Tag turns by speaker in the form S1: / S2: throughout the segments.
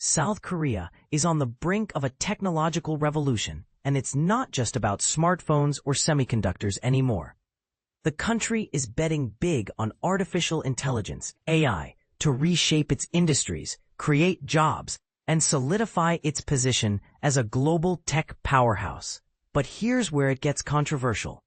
S1: South Korea is on the brink of a technological revolution, and it's not just about smartphones or semiconductors anymore. The country is betting big on artificial intelligence, AI, to reshape its industries, create jobs, and solidify its position as a global tech powerhouse. But here's where it gets controversial.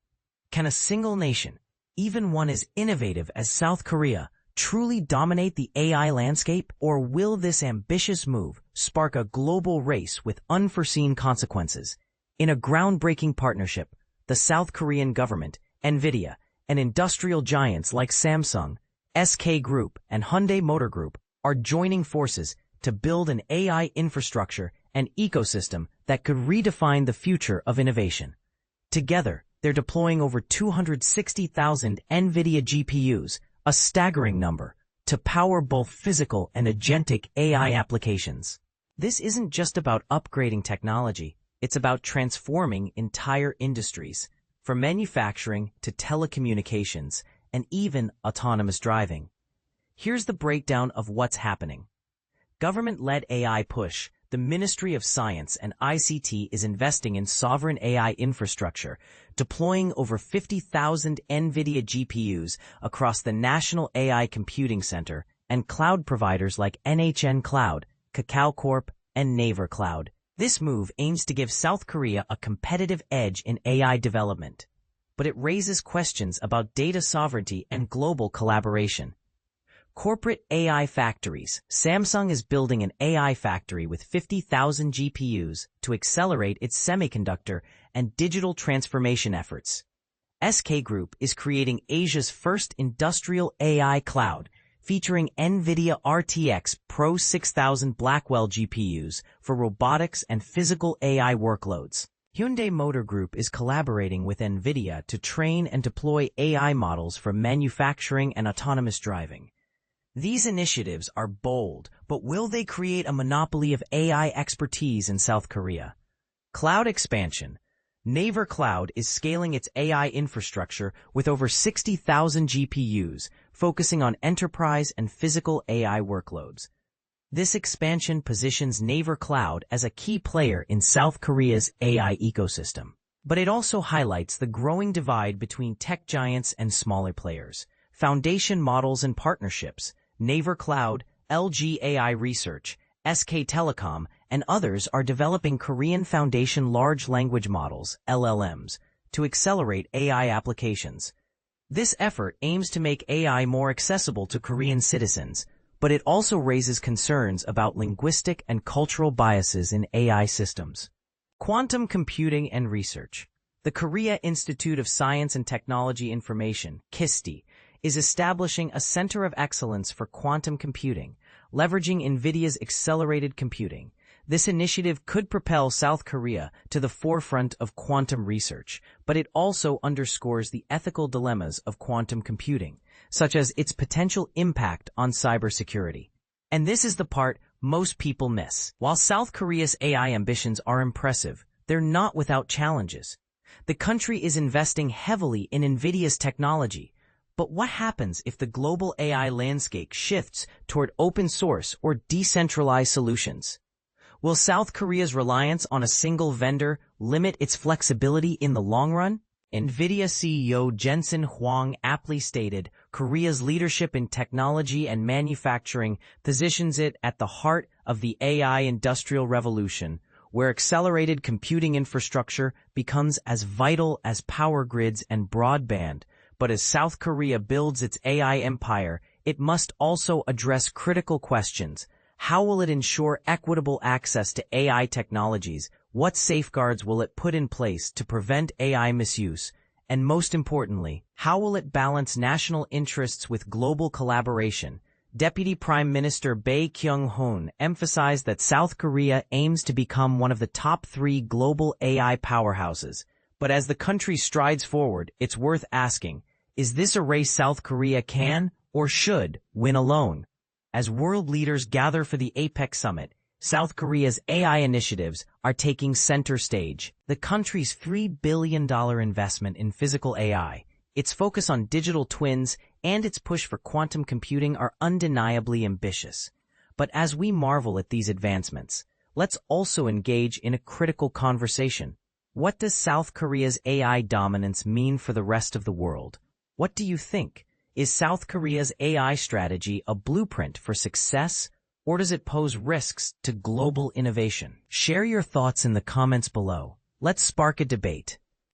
S1: Can a single nation, even one as innovative as South Korea, truly dominate the AI landscape, or will this ambitious move spark a global race with unforeseen consequences? In a groundbreaking partnership, the South Korean government, NVIDIA, and industrial giants like Samsung, SK Group, and Hyundai Motor Group are joining forces to build an AI infrastructure and ecosystem that could redefine the future of innovation. Together, they're deploying over 260,000 NVIDIA GPUs, a staggering number, to power both physical and agentic AI applications. This isn't just about upgrading technology, it's about transforming entire industries, from manufacturing to telecommunications and even autonomous driving. Here's the breakdown of what's happening. Government-led AI push. The Ministry of Science and ICT is investing in sovereign AI infrastructure, deploying over 50,000 NVIDIA GPUs across the National AI Computing Center and cloud providers like NHN Cloud, Kakao Corp, and Naver Cloud. This move aims to give South Korea a competitive edge in AI development, but it raises questions about data sovereignty and global collaboration. Corporate AI factories. Samsung is building an AI factory with 50,000 GPUs to accelerate its semiconductor and digital transformation efforts. SK Group is creating Asia's first industrial AI cloud, featuring NVIDIA RTX Pro 6000 Blackwell GPUs for robotics and physical AI workloads. Hyundai Motor Group is collaborating with NVIDIA to train and deploy AI models for manufacturing and autonomous driving. These initiatives are bold, but will they create a monopoly of AI expertise in South Korea? Cloud expansion. Naver Cloud is scaling its AI infrastructure with over 60,000 GPUs, focusing on enterprise and physical AI workloads. This expansion positions Naver Cloud as a key player in South Korea's AI ecosystem. But it also highlights the growing divide between tech giants and smaller players. Foundation models and partnerships. Naver Cloud, LG AI Research, SK Telecom, and others are developing Korean Foundation large language models, LLMs, to accelerate AI applications. This effort aims to make AI more accessible to Korean citizens, but it also raises concerns about linguistic and cultural biases in AI systems. Quantum computing and research. The Korea Institute of Science and Technology Information, KISTI, is establishing a center of excellence for quantum computing, leveraging NVIDIA's accelerated computing. This initiative could propel South Korea to the forefront of quantum research, but it also underscores the ethical dilemmas of quantum computing, such as its potential impact on cybersecurity. And this is the part most people miss. While South Korea's AI ambitions are impressive, they're not without challenges. The country is investing heavily in NVIDIA's technology. But what happens if the global AI landscape shifts toward open source or decentralized solutions? Will South Korea's reliance on a single vendor limit its flexibility in the long run? NVIDIA CEO Jensen Huang aptly stated, Korea's leadership in technology and manufacturing positions it at the heart of the AI industrial revolution, where accelerated computing infrastructure becomes as vital as power grids and broadband. But as South Korea builds its AI empire, it must also address critical questions. How will it ensure equitable access to AI technologies? What safeguards will it put in place to prevent AI misuse? And most importantly, how will it balance national interests with global collaboration? Deputy Prime Minister Bae Kyung-hoon emphasized that South Korea aims to become one of the top 3 global AI powerhouses. But as the country strides forward, it's worth asking, is this a race South Korea can, or should, win alone? As world leaders gather for the APEC summit, South Korea's AI initiatives are taking center stage. The country's $3 billion investment in physical AI, its focus on digital twins, and its push for quantum computing are undeniably ambitious. But as we marvel at these advancements, let's also engage in a critical conversation. What does South Korea's AI dominance mean for the rest of the world? What do you think? Is South Korea's AI strategy a blueprint for success, or does it pose risks to global innovation? Share your thoughts in the comments below. Let's spark a debate.